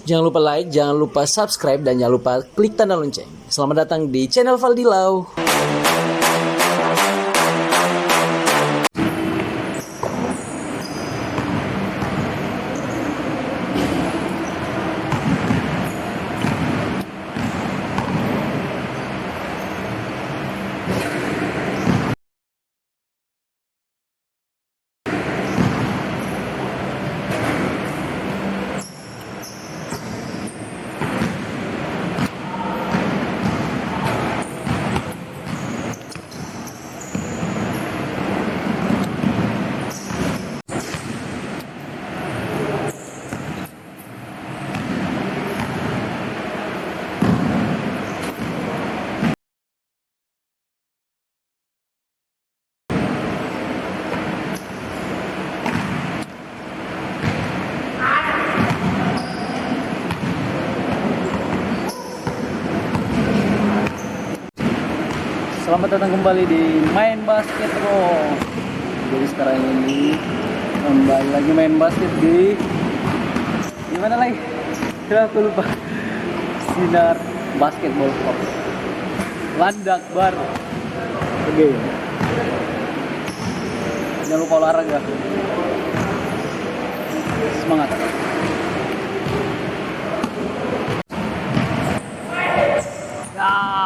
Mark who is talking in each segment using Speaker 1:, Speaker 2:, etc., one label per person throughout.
Speaker 1: Jangan lupa like, jangan lupa subscribe, dan jangan lupa klik tanda lonceng. Selamat datang di channel Valdilau. Selamat datang kembali di Main Basket Bro. Jadi sekarang ini kembali lagi main basket di mana lagi? Aku lupa. Sinar Basketball Club Landak Bar. Oke. Jangan lupa olahraga. Semangat. Ya.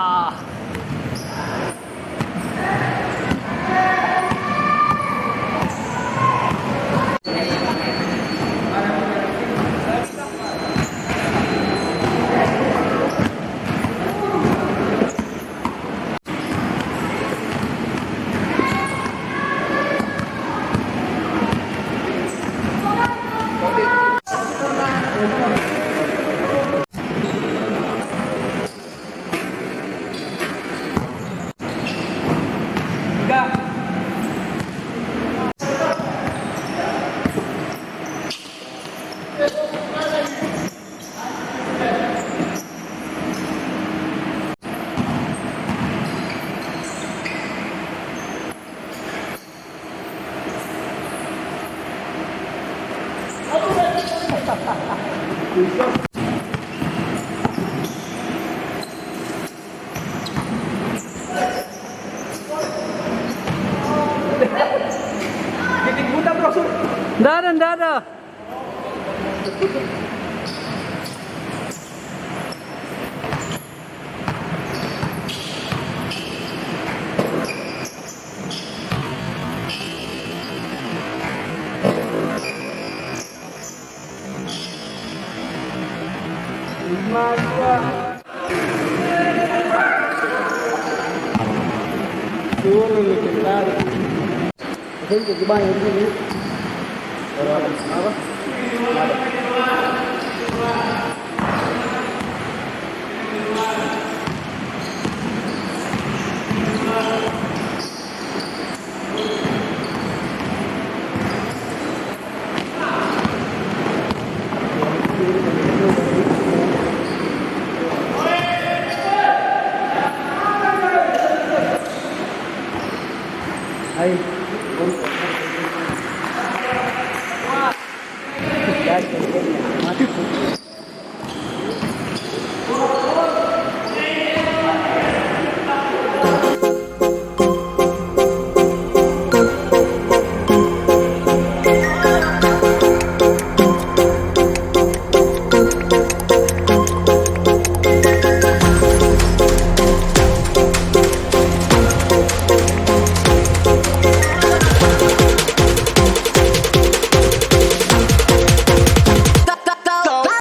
Speaker 1: Nggak ada.